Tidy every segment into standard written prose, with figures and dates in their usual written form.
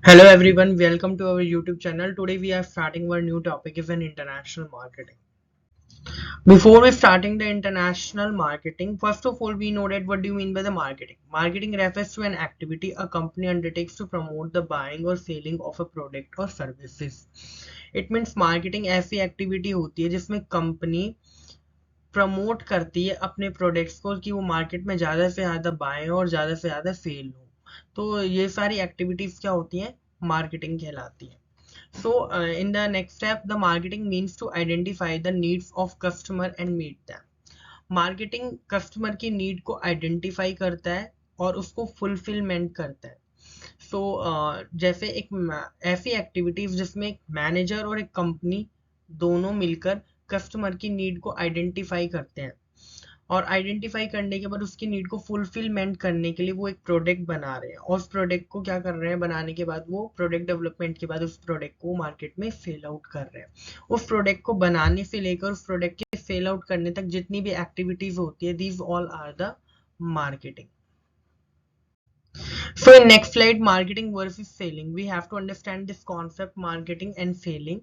Hello everyone, welcome to our YouTube channel. Today we are starting our new topic is an international marketing. Before we starting the international marketing, first of all we know that what do you mean by the marketing? Marketing refers to an activity a company undertakes to promote the buying or selling of a product or services. It means marketing ऐसी activity होती है जिसमें company promote करती है अपने products को कि वो मार्केट में ज़्यादा से ज़्यादा बाएं और ज़्यादा से ज़्यादा सेल हो। तो ये सारी एक्टिविटीज़ क्या होती हैं? मार्केटिंग कहलाती है। So, in the next step, the marketing means to identify the needs of customer and meet them. Marketing customer की need को identify करता है और उसको fulfillment करता है। So, जैसे एक ऐसी एक्टिविटीज जिसमें एक मैनेजर और एक कंपनी दोनों मिलकर कस्टमर की नीड को आइडेंटिफाई करते हैं और आइडेंटिफाई करने के बाद उसकी नीड को फुलफिलमेंट करने के लिए वो एक प्रोडक्ट बना रहे हैं और उस प्रोडक्ट को क्या कर रहे हैं, बनाने के बाद वो प्रोडक्ट डेवलपमेंट के बाद उस प्रोडक्ट को मार्केट में सेल आउट कर रहे हैं। उस प्रोडक्ट को बनाने से लेकर उस प्रोडक्ट के सेल आउट करने तक जितनी भी एक्टिविटीज होती है, these all are the marketing. So in next slide, marketing versus selling, we have to understand this concept marketing and selling.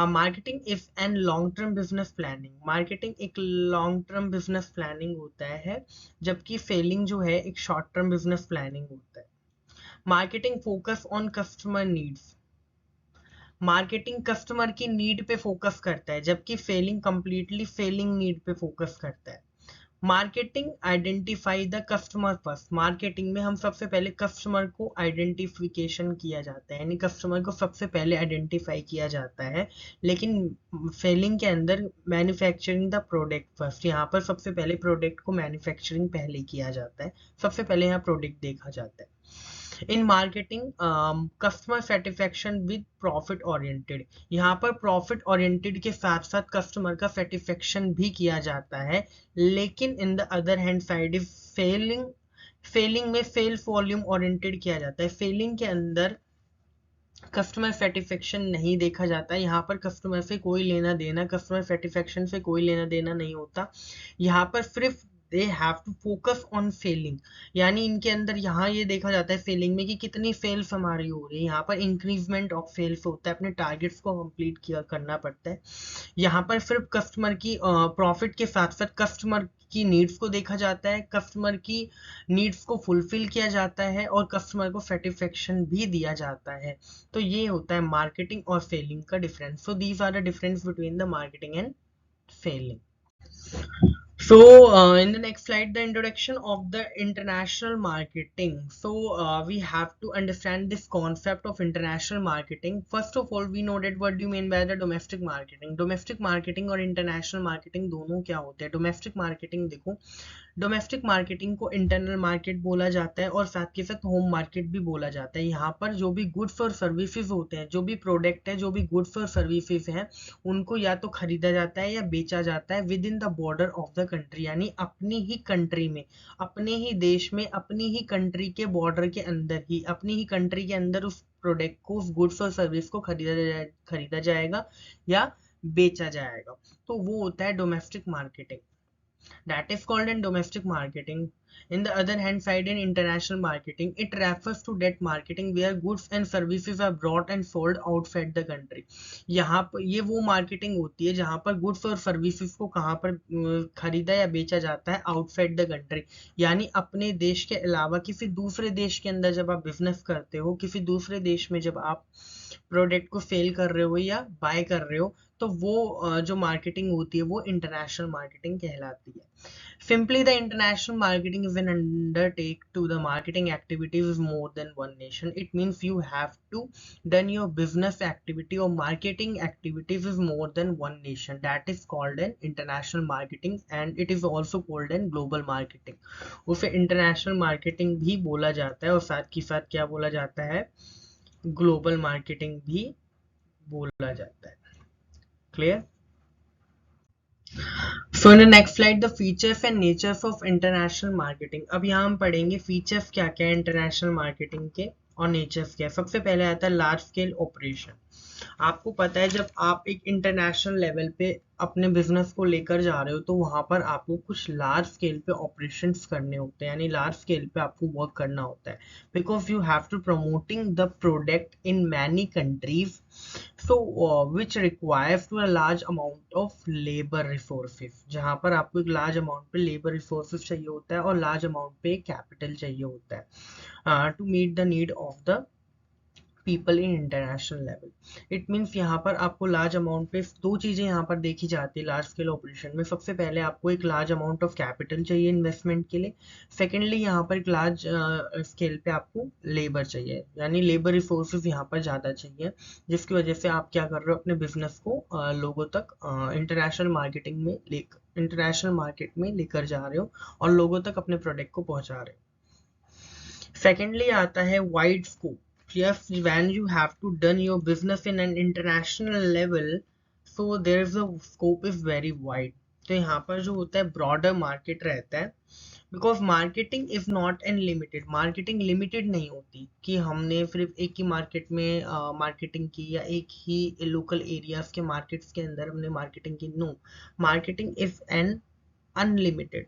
Marketing is an long term business planning. Marketing एक long term business planning होता है, जबकि selling जो है एक short term business planning होता है। Marketing focus on customer needs. Marketing customer की नीड पे फोकस करता है, जबकि सेलिंग कंप्लीटली सेलिंग नीड पे फोकस करता है। Marketing identify the customer first. Marketing में हम सबसे पहले कस्टमर को आइडेंटिफिकेशन किया जाता है, यानी कस्टमर को सबसे पहले आइडेंटिफाई किया जाता है। लेकिन सेलिंग के अंदर मैन्युफैक्चरिंग द प्रोडक्ट फर्स्ट। यहाँ पर सबसे पहले प्रोडक्ट को मैन्युफैक्चरिंग पहले किया जाता है, सबसे पहले यहाँ प्रोडक्ट देखा जाता है। In marketing customer satisfaction with profit oriented. यहाँ पर प्रॉफिट ओरिएंटेड के साथ साथ कस्टमर का सेटिस्फेक्शन भी किया जाता है। लेकिन in the other hand side is selling. Selling में सेल्स वॉल्यूम ओरिएंटेड किया जाता है। सेलिंग के अंदर कस्टमर सेटिस्फेक्शन नहीं देखा जाता है। यहाँ पर कस्टमर से कोई लेना देना, कस्टमर सेटिस्फेक्शन से कोई लेना देना नहीं होता। यहाँ पर सिर्फ they have to focus on selling, यानी इनके अंदर यहाँ ये देखा जाता है सेलिंग में कि कितनी सेल्स हमारी हो रही है। यहाँ पर इंक्रीजमेंट ऑफ सेल्स होता है, अपने टारगेट्स को कंप्लीट किया करना पड़ता है। यहाँ पर सिर्फ कस्टमर की प्रॉफिट के साथ साथ कस्टमर की नीड्स को देखा जाता है, कस्टमर की नीड्स को फुलफिल किया जाता है और कस्टमर को सेटिस्फेक्शन भी दिया जाता है। तो ये होता है मार्केटिंग और सेलिंग का difference. So these are the difference between the marketing and selling. So in the next slide, the introduction of the international marketing. So we have to understand this concept of international marketing. First of all, we know that what do you mean by the domestic marketing? Domestic marketing और international marketing दोनों क्या होते हैं? Domestic marketing देखो, domestic marketing को internal market बोला जाता है और साथ के साथ होम मार्केट भी बोला जाता है। यहाँ पर जो भी गुड्स और सर्विसेज होते हैं, जो भी प्रोडक्ट है, जो भी गुड्स और सर्विसेज हैं, उनको या तो खरीदा जाता है या बेचा जाता है with in the border of the country, यानी अपनी ही कंट्री में, अपने ही देश में, अपनी ही कंट्री के बॉर्डर के अंदर ही, अपनी ही कंट्री के अंदर उस प्रोडक्ट को, उस गुड्स और सर्विस को खरीदा जाएगा या बेचा जाएगा। तो वो होता है domestic marketing, that is called in domestic marketing. In the other hand side, in international marketing, it refers to that marketing where goods and services are brought and sold outside the country. यहाँ पर ये वो marketing होती है जहाँ पर goods और services को कहाँ पर खरीदा या बेचा जाता है, आउटसाइड द कंट्री, यानी अपने देश के अलावा किसी दूसरे देश के अंदर जब आप बिजनेस करते हो, किसी दूसरे देश में जब आप प्रोडक्ट को सेल कर रहे हो या बाय कर रहे हो, तो वो जो मार्केटिंग होती है वो इंटरनेशनल मार्केटिंग कहलाती है। Simply, the international marketing is an undertake to the marketing activities of more than one nation. It means you have to done your business activity or marketing activities is more than one nation. That is called an international marketing and it is also called an global marketing. उसे international marketing भी बोला जाता है और साथ ही साथ क्या बोला जाता है, ग्लोबल मार्केटिंग भी बोला जाता है। Clear? So in the next slide, the features and natures of international marketing. अब यहाँ हम पढ़ेंगे फीचर्स क्या क्या है इंटरनेशनल मार्केटिंग के और नेचर्स क्या है। सबसे पहले आता है लार्ज स्केल ऑपरेशन। आपको पता है जब आप एक इंटरनेशनल लेवल पे अपने बिजनेस को लेकर जा रहे हो तो वहां पर आपको कुछ लार्ज स्केल पे ऑपरेशंस करने होते हैं, यानी लार्ज स्केल पे आपको वर्क करना होता है, because you have to promoting the product in many countries, so which requires to a large amount of labour resources, जहां पर आपको एक लार्ज अमाउंट पे लेबर रिसोर्सेज चाहिए होता है और लार्ज अमाउंट पे कैपिटल चाहिए होता है to meet the need of the people in international level. It means यहाँ पर आपको लार्ज अमाउंट पे दो चीजें यहाँ पर देखी जाती है लार्ज स्केल ऑपरेशन में। सबसे पहले आपको एक लार्ज अमाउंट ऑफ कैपिटल चाहिए इन्वेस्टमेंट के लिए। सेकेंडली यहाँ पर एक लार्ज स्केल पे आपको लेबर चाहिए, यानी लेबर रिसोर्सेज यहाँ पर ज्यादा चाहिए, जिसकी वजह से आप क्या कर रहे हो, अपने बिजनेस को लोगों तक इंटरनेशनल मार्केट में लेकर जा रहे हो और लोगों तक अपने प्रोडक्ट को पहुंचा रहे हो। सेकेंडली आता है wide scope. Yes, when you have to done your business in an international level, so there is a scope is very wide. तो यहाँ पर जो होता है ब्रॉडर मार्केट रहता है, because marketing is not unlimited. Marketing limited नहीं होती कि हमने सिर्फ एक ही मार्केट में मार्केटिंग की या एक ही लोकल एरियाज के मार्केट्स के अंदर हमने मार्केटिंग की। No, marketing is an unlimited,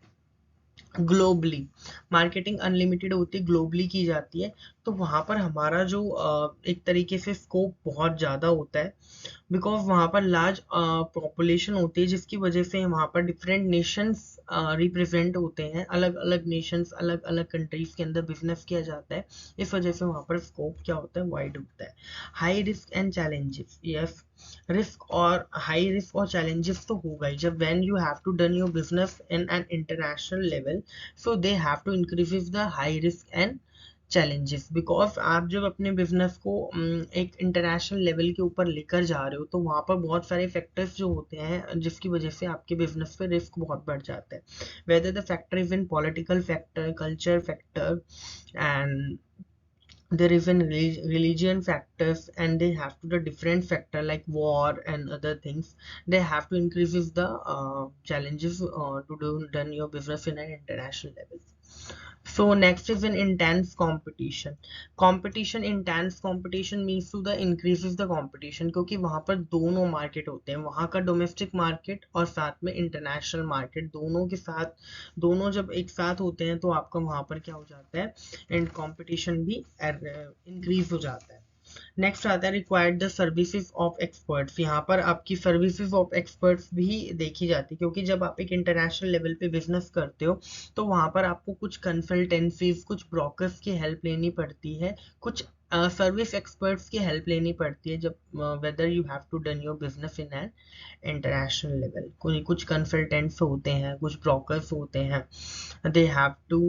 globally marketing unlimited होती है, ग्लोबली की जाती है। तो वहां पर हमारा जो एक तरीके से स्कोप बहुत ज्यादा होता है, बिकॉज वहां पर लार्ज पॉपुलेशन होती है, जिसकी वजह से वहां पर डिफरेंट नेशंस रिप्रेजेंट होते हैं, अलग अलग नेशंस अलग अलग कंट्रीज के अंदर बिजनेस किया जाता है। इस वजह से वहां पर स्कोप क्या होता है, वाइड होता है। High risk and challenges, yes, risk और हाई रिस्क और चैलेंजेस तो होगा ही जब when you have to done your business in an international level, so they have to increase the high risk and challenges, because आप जब अपने business को एक इंटरनेशनल लेवल के ऊपर लेकर जा रहे हो तो वहाँ पर बहुत सारे फैक्टर्स जो होते हैं जिसकी वजह से आपके बिजनेस पे रिस्क बहुत बढ़ जाता है। Whether the factor is in political factor, culture factor, and there is an religion factors, and they have to the different factor like war and other things. They have to increases the challenges to do done your business in an international level. So next is an intense competition. Competition, intense competition means to the increases the competition, क्योंकि वहां पर दोनों market होते हैं, वहां का domestic market और साथ में इंटरनेशनल मार्केट, दोनों के साथ, दोनों जब एक साथ होते हैं तो आपका वहां पर क्या हो जाता है, एंड कंपटीशन भी इंक्रीज हो जाता है। नेक्स्ट आता है required the services of experts. यहाँ पर आपकी सर्विसेज ऑफ एक्सपर्ट्स भी देखी जाती है, क्योंकि जब आप एक इंटरनेशनल लेवल पे बिजनेस करते हो तो वहाँ पर आपको कुछ कंसल्टेंसीज, कुछ ब्रोकर्स की हेल्प लेनी पड़ती है, कुछ सर्विस एक्सपर्ट्स की हेल्प लेनी पड़ती है जब weather you have to done your business in an international level. कुछ कंसल्टेंट्स होते हैं, कुछ ब्रोकर्स होते हैं, they have to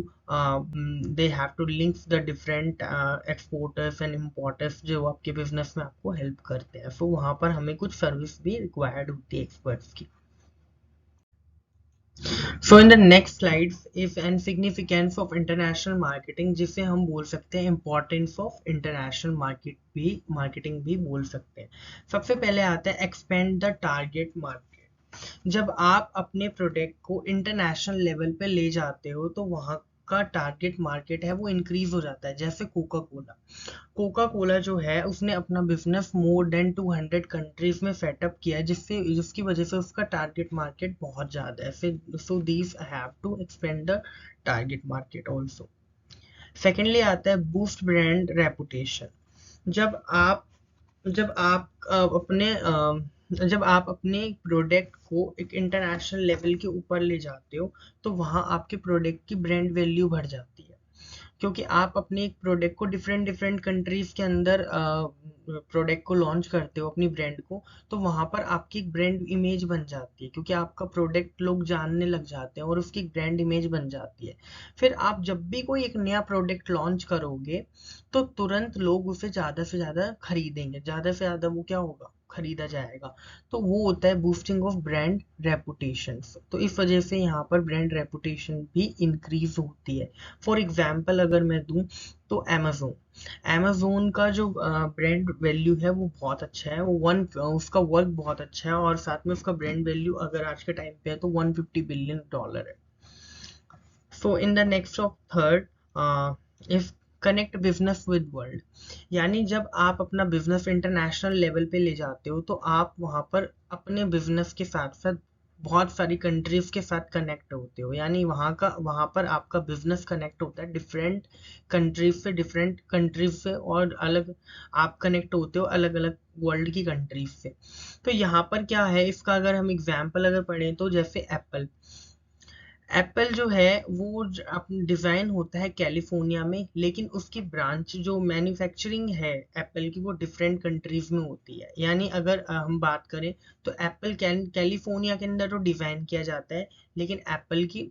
they have to link the different exporters and importers जो आपके बिजनेस में आपको हेल्प करते हैं। सो वहां पर हमें कुछ सर्विस भी रिक्वायर्ड होती है एक्सपर्ट्स की। So in the next slides is an significance of international marketing, जिसे हम बोल सकते हैं इंपॉर्टेंस ऑफ इंटरनेशनल मार्केटिंग भी बोल सकते हैं। सबसे पहले आता है एक्सपेंड द टारगेट मार्केट। जब आप अपने प्रोडक्ट को इंटरनेशनल लेवल पे ले जाते हो तो वहाँ का टारगेट मार्केट है वो इंक्रीज हो जाता है। जैसे कोका कोला, कोका कोला जो है उसने अपना बिजनेस मोर देन 200 कंट्रीज में सेटअप किया है, जिसकी वजह से उसका टारगेट मार्केट बहुत ज्यादा है। So these have to expand the target market also. Secondly आता है बूस्ट ब्रांड रेपुटेशन। जब आप जब आप जब आप अपने प्रोडक्ट को एक इंटरनेशनल लेवल के ऊपर ले जाते हो तो वहाँ आपके प्रोडक्ट की ब्रांड वैल्यू बढ़ जाती है, क्योंकि आप अपने एक प्रोडक्ट को डिफरेंट डिफरेंट कंट्रीज के अंदर प्रोडक्ट को लॉन्च करते हो, अपनी ब्रांड को, तो वहां पर आपकी एक ब्रांड इमेज बन जाती है, क्योंकि आपका प्रोडक्ट लोग जानने लग जाते हैं और उसकी एक ब्रांड इमेज बन जाती है। फिर आप जब भी कोई एक नया प्रोडक्ट लॉन्च करोगे तो तुरंत लोग उसे ज्यादा से ज्यादा खरीदेंगे, ज्यादा से ज्यादा वो क्या होगा, खरीदा जाएगा। तो वो होता है बूस्टिंग ऑफ ब्रांड रेपुटेशन। तो इस वजह से यहाँ पर ब्रांड रेपुटेशन भी इंक्रीज होती है। फॉर एग्जाम्पल अगर मैं दूं तो अमेजोन का जो ब्रांड वैल्यू है वो बहुत अच्छा है, उसका वर्क बहुत अच्छा है, और साथ में उसका ब्रांड वैल्यू अगर आज के टाइम पे है तो $150 बिलियन है। So in the next of third if connect business with world, यानी जब आप अपना बिजनेस इंटरनेशनल लेवल पे ले जाते हो तो आप वहाँ पर अपने बिजनेस के साथ साथ बहुत सारी कंट्रीज के साथ कनेक्ट होते हो, यानी वहाँ पर आपका बिजनेस कनेक्ट होता है डिफरेंट कंट्रीज से, और अलग आप कनेक्ट होते हो अलग अलग वर्ल्ड की कंट्रीज से। तो यहाँ पर क्या है, इसका अगर हम एग्जाम्पल अगर पढ़ें तो जैसे एप्पल जो है वो डिजाइन होता है कैलिफोर्निया में, लेकिन उसकी ब्रांच जो मैन्युफैक्चरिंग है एप्पल की वो डिफरेंट कंट्रीज में होती है। यानी अगर हम बात करें तो एप्पल कैलिफोर्निया के अंदर तो डिजाइन किया जाता है, लेकिन एप्पल की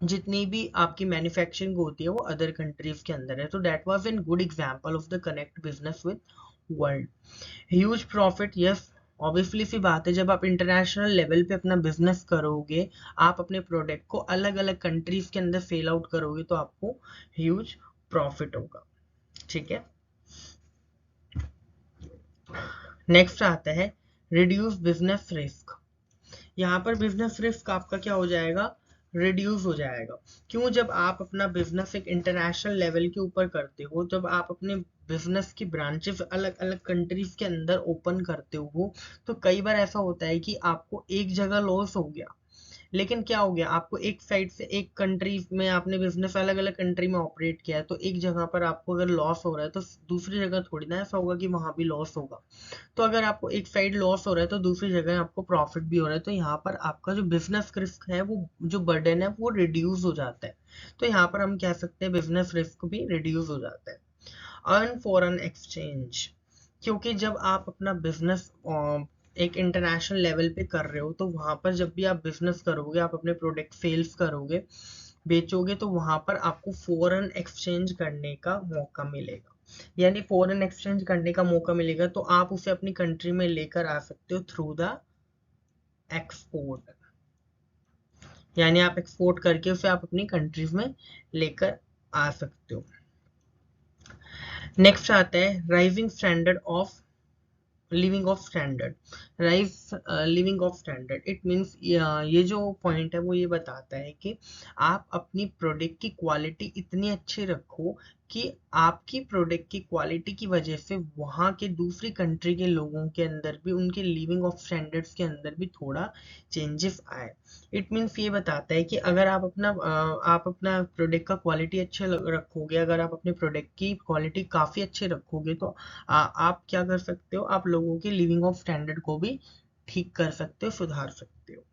जितनी भी आपकी मैन्युफैक्चरिंग होती है वो अदर कंट्रीज के अंदर है। तो that was an good example of the connect business with world. Huge profit, yes obviously सी बात है, जब आप इंटरनेशनल लेवल पे अपना बिजनेस करोगे, आप अपने प्रोडक्ट को अलग अलग कंट्रीज के अंदर सेल आउट करोगे तो आपको ह्यूज प्रॉफिट होगा। ठीक है, नेक्स्ट आता है रिड्यूस बिजनेस रिस्क। यहाँ पर बिजनेस रिस्क आपका क्या हो जाएगा, रिड्यूस हो जाएगा। क्यों, जब आप अपना बिजनेस एक इंटरनेशनल लेवल के ऊपर करते हो, जब आप अपने बिजनेस की ब्रांचेस अलग अलग कंट्रीज के अंदर ओपन करते हो, तो कई बार ऐसा होता है कि आपको एक जगह लॉस हो गया, लेकिन क्या हो गया, आपको एक साइड से एक कंट्री में आपने बिजनेस अलग अलग कंट्री में ऑपरेट किया है, तो एक जगह पर आपको अगर लॉस हो रहा है तो दूसरी जगह थोड़ी ना ऐसा होगा कि वहां भी लॉस होगा। तो अगर आपको एक साइड लॉस हो रहा है तो दूसरी जगह आपको प्रॉफिट भी हो रहा है, तो यहाँ पर आपका जो बिजनेस रिस्क है, वो जो बर्डन है वो रिड्यूस हो जाता है। तो यहाँ पर हम कह सकते हैं बिजनेस रिस्क भी रिड्यूस हो जाता है। अर्न फॉरेन एक्सचेंज, क्योंकि जब आप अपना बिजनेस एक इंटरनेशनल लेवल पे कर रहे हो, तो वहां पर जब भी आप बिजनेस करोगे, आप अपने प्रोडक्ट सेल्स करोगे, बेचोगे, तो वहां पर आपको फॉरेन एक्सचेंज करने का मौका मिलेगा। यानी फॉरेन एक्सचेंज करने का मौका मिलेगा तो आप उसे अपनी कंट्री में लेकर आ सकते हो थ्रू द एक्सपोर्ट, यानी आप एक्सपोर्ट करके उसे आप अपनी कंट्रीज में लेकर आ सकते हो। नेक्स्ट आता है rising standard of living of standard. Rise living of standard, it means ये जो पॉइंट है वो ये बताता है कि आप अपनी प्रोडक्ट की क्वालिटी इतनी अच्छी रखो कि आपकी प्रोडक्ट की क्वालिटी की वजह से वहाँ के दूसरी कंट्री के लोगों के अंदर भी उनके लिविंग ऑफ स्टैंडर्ड्स के अंदर भी थोड़ा चेंजेस आए। इट मीन्स ये बताता है कि अगर आप अपना प्रोडक्ट का क्वालिटी अच्छे रखोगे, अगर आप अपने प्रोडक्ट की क्वालिटी काफ़ी अच्छे रखोगे, तो आप क्या कर सकते हो, आप लोगों के लिविंग ऑफ स्टैंडर्ड को भी ठीक कर सकते हो, सुधार सकते हो।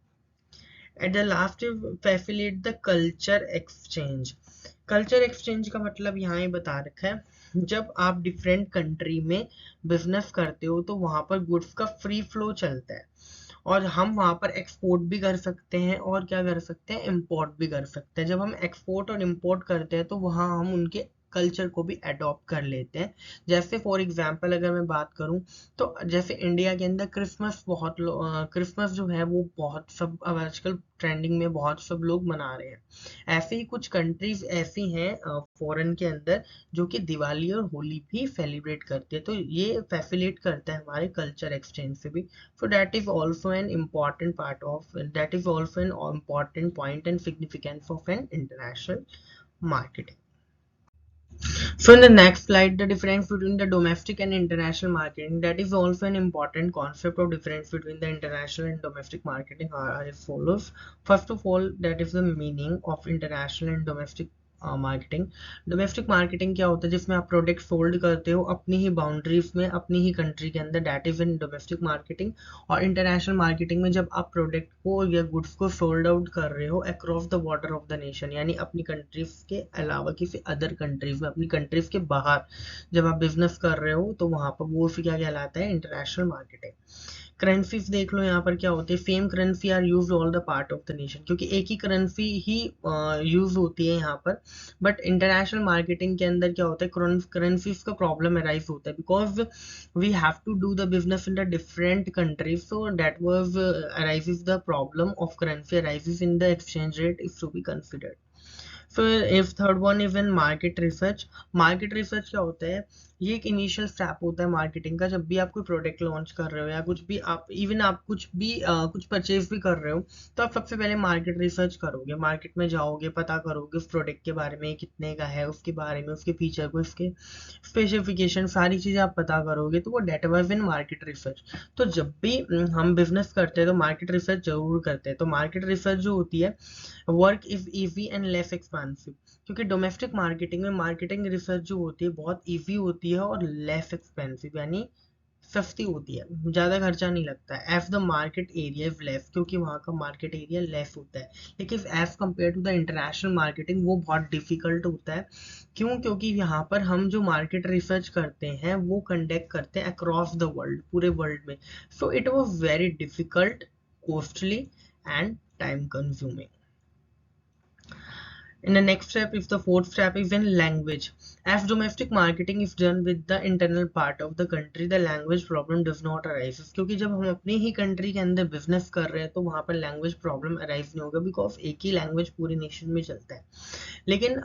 At the last, facilitate the culture exchange. Culture exchange का मतलब यहाँ ही बता रखा है, जब आप डिफरेंट कंट्री में बिजनेस करते हो तो वहाँ पर गुड्स का फ्री फ्लो चलता है, और हम वहाँ पर एक्सपोर्ट भी कर सकते हैं और क्या कर सकते हैं, इंपोर्ट भी कर सकते हैं। जब हम एक्सपोर्ट और इंपोर्ट करते हैं तो वहाँ हम उनके कल्चर को भी अडॉप्ट कर लेते हैं। जैसे फॉर एग्जांपल अगर मैं बात करूं, तो जैसे इंडिया के अंदर क्रिसमस जो है वो बहुत सब अब आजकल ट्रेंडिंग में बहुत सब लोग मना रहे हैं। ऐसे ही कुछ कंट्रीज ऐसी हैं फॉरेन के अंदर जो कि दिवाली और होली भी सेलिब्रेट करते हैं, तो ये फैसिलिटेट करता है हमारे कल्चर एक्सचेंज से भी। So that is also an important part of, that is also an important point and significance of an international marketing. So in the next slide, the difference between the domestic and international marketing, that is also an important concept of difference between the international and domestic marketing are as follows. First of all, that is the meaning of international and domestic marketing. Domestic marketing क्या होता है, जिसमें आप product sold करते हो अपनी ही boundaries में, अपनी ही कंट्री के अंदर, that is in domestic marketing. और इंटरनेशनल मार्केटिंग में जब आप प्रोडक्ट को या गुड्स को सोल्ड आउट कर रहे हो across the border of the nation, यानी अपनी कंट्रीज के अलावा किसी अदर कंट्रीज में, अपनी कंट्रीज के बाहर जब आप बिजनेस कर रहे हो, तो वहां पर वो फिर क्या कहलाता है, इंटरनेशनल मार्केटिंग। करेंसीज देख लो यहाँ पर क्या होते हैं, same currency are use all the part of the nation, क्योंकि एक ही करेंसी ही यूज होती है यहाँ पर। बट इंटरनेशनल मार्केटिंग के अंदर क्या होता है, करेंसीज का प्रॉब्लम अराइज होता है, because we have to do the business in the different countries, so that was arises the problem of currency arises in the exchange rate is to be considered. फिर if third one is in market research. Market research क्या होता है, ये एक initial step होता है marketing का। जब भी आप कोई प्रोडक्ट लॉन्च कर रहे हो या कुछ भी आप इवन आप कुछ भी कुछ परचेज भी कर रहे हो, तो आप सबसे पहले मार्केट रिसर्च करोगे, मार्केट में जाओगे, पता करोगे उस प्रोडक्ट के बारे में, कितने का है, उसके बारे में, उसके फीचर को, इसके स्पेसिफिकेशन, सारी चीज़ें आप पता करोगे। तो वो that was in market research. तो जब भी हम बिजनेस करते हैं तो मार्केट रिसर्च जरूर करते हैं। तो मार्केट रिसर्च जो होती है, work is easy and less expensive, क्योंकि डोमेस्टिक मार्केटिंग में मार्केटिंग रिसर्च जो होती है बहुत इजी होती है और लेस एक्सपेंसिव, यानी सस्ती होती है, ज़्यादा खर्चा नहीं लगता है। As the market area is less, क्योंकि वहाँ का मार्केट एरिया लेस होता है। लेकिन as compare to the international marketing वो बहुत डिफिकल्ट होता है। क्यों? क्योंकि यहाँ पर हम जो मार्केट रिसर्च करते हैं वो कंडक्ट करते हैं अक्रॉस द वर्ल्ड, पूरे वर्ल्ड में। So it was very difficult, costly and time consuming. In the next step, if the fourth step is in language. As domestic marketing is done with the internal part of the country, the language problem does not arise. क्योंकि जब हम अपनी ही country के अंदर business कर रहे हैं तो वहाँ पर लैंग्वेज प्रॉब्लम अराइज नहीं होगा, बिकॉज एक ही लैंग्वेज पूरे नेशन में चलता है। लेकिन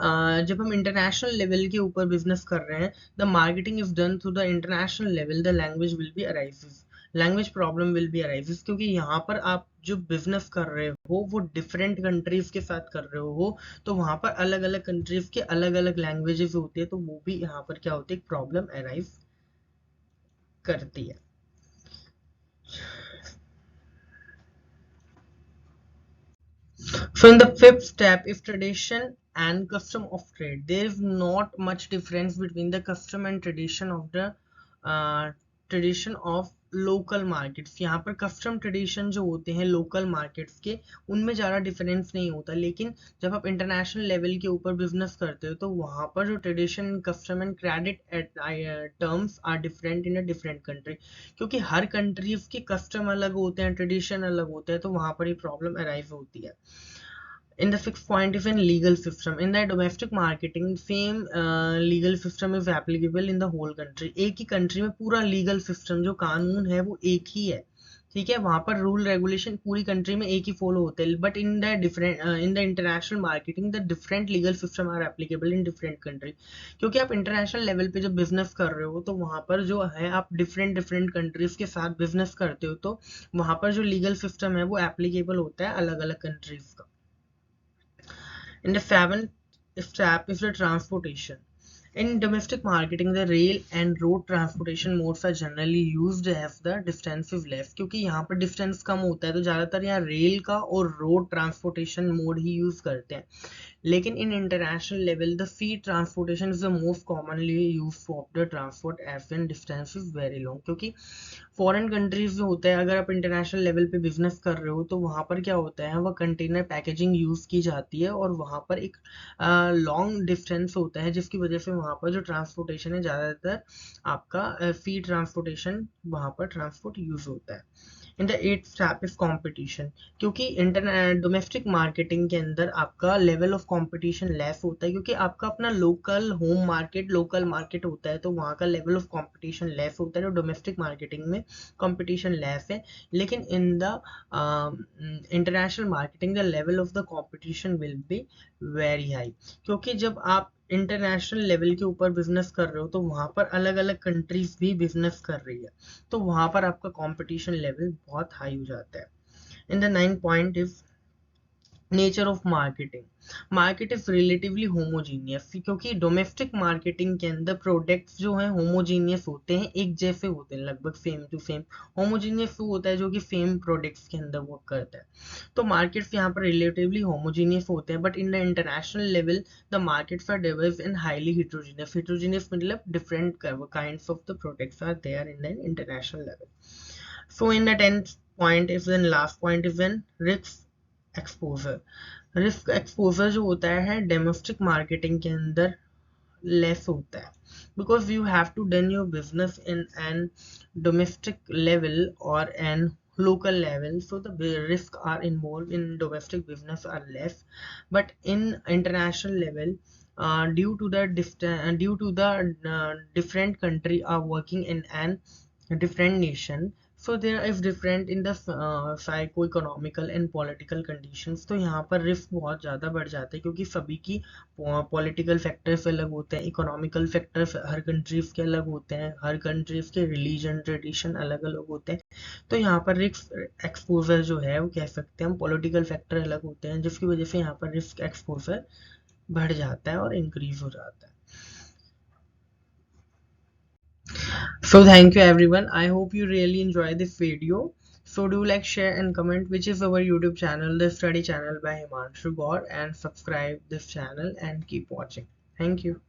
जब हम इंटरनेशनल लेवल के ऊपर बिजनेस कर रहे हैं, the marketing is done through the international level, the language will be arises, language problem will be arises, क्योंकि यहाँ पर आप जो बिजनेस कर रहे हो वो डिफरेंट कंट्रीज के साथ कर रहे हो, तो वहाँ पर अलग अलग कंट्रीज के अलग अलग लैंग्वेजेस होती है, तो वो भी यहाँ पर क्या होती है, प्रॉब्लम अराइज करती है। So in the fifth step is tradition and custom of trade. There is not much difference between the custom and tradition of the tradition of local markets. यहाँ पर कस्टम ट्रेडिशन जो होते हैं local markets के, उनमें ज़्यादा difference नहीं होता। लेकिन जब आप इंटरनेशनल लेवल के ऊपर बिजनेस करते हो तो वहाँ पर जो tradition, custom and credit terms are different in a different country, क्योंकि हर कंट्रीज के कस्टम अलग होते हैं, ट्रेडिशन अलग होते हैं, तो वहाँ पर ये प्रॉब्लम अराइज होती है। In the sixth point is in legal system. In the domestic marketing, same legal system is applicable in the whole country. एक ही कंट्री में पूरा लीगल सिस्टम जो कानून है वो एक ही है, ठीक है। वहां पर रूल रेगुलेशन पूरी कंट्री में एक ही फॉलो होते हैं, but in the different in the international marketing the different legal system are applicable in different country. क्योंकि आप इंटरनेशनल लेवल पे जब बिजनेस कर रहे हो तो वहां पर जो है आप डिफरेंट डिफरेंट कंट्रीज के साथ बिजनेस करते हो, तो वहां पर जो लीगल सिस्टम है वो एप्लीकेबल होता है अलग अलग कंट्रीज का। In the seventh step is the transportation. In domestic marketing, the rail and road transportation modes are generally used as the distance is less, क्योंकि यहाँ पर डिस्टेंस कम होता है तो ज़्यादातर यहाँ रेल का और रोड ट्रांसपोर्टेशन मोड ही यूज करते हैं। लेकिन in international level the sea transportation is the most commonly use for the transport as an distance is very long, क्योंकि फॉरेन कंट्रीज में होता है, अगर आप इंटरनेशनल लेवल पे बिजनेस कर रहे हो तो वहाँ पर क्या होता है, वह कंटेनर पैकेजिंग यूज की जाती है और वहाँ पर एक लॉन्ग डिस्टेंस होता है, जिसकी वजह से वहाँ पर जो ट्रांसपोर्टेशन है ज़्यादातर आपका सी ट्रांसपोर्टेशन वहाँ पर ट्रांसपोर्ट यूज होता है। In the eight step is competition, क्योंकि डोमेस्टिक मार्केटिंग के अंदर आपका लेवल ऑफ कंपटीशन लेस होता है, क्योंकि आपका अपना local home market, local market होता है, तो वहाँ का लेवल ऑफ कंपटीशन लेस होता है। डोमेस्टिक मार्केटिंग में कंपटीशन लेस है, लेकिन इन the international marketing the level of the competition will be very high, क्योंकि जब आप इंटरनेशनल लेवल के ऊपर बिजनेस कर रहे हो तो वहाँ पर अलग अलग कंट्रीज भी बिजनेस कर रही है, तो वहाँ पर आपका कंपटीशन लेवल बहुत हाई हो जाता है। In the ninth point is nature of marketing. Market is relatively homogeneous, क्योंकि डोमेस्टिक मार्केटिंग के अंदर प्रोडक्ट्स जो हैं होमोजीनियस होते हैं, एक जैसे होते हैं, लगभग सेम टू सेम। होमोजीनियस वो होता है जो कि सेम प्रोडक्ट्स के अंदर वर्क करता है। तो मार्केट्स यहाँ पर रिलेटिवली होमोजीनियस होते हैं, but in the international level the markets are divide in highly heterogeneous. Heterogeneous मतलब different kinds of the products are there in the international level. So in the 10th point is in last point is in risk exposure. Risk exposure जो होता है domestic marketing के अंदर less होता है, because you have to done your business in an domestic level और an local level, so the risk are involved in domestic business are less, but in international level due to the different country are working in an different nation, so there is different in the psycho economical and political conditions. तो यहाँ पर risk बहुत ज़्यादा बढ़ जाता है क्योंकि सभी की पॉलिटिकल फैक्टर्स अलग होते हैं, इकोनॉमिकल फैक्टर्स हर कंट्रीज के अलग होते हैं, हर कंट्रीज के रिलीजन ट्रेडिशन अलग अलग होते हैं। तो यहाँ पर रिस्क एक्सपोजर जो है वो कह सकते हैं हम, पॉलिटिकल फैक्टर अलग होते हैं जिसकी वजह से यहाँ पर रिस्क एक्सपोजर बढ़ जाता है और इंक्रीज हो जाता है। So thank you everyone. I hope you really enjoy this video. So do like, share and comment which is our YouTube channel, the study channel by Himanshu God, and subscribe this channel and keep watching. Thank you.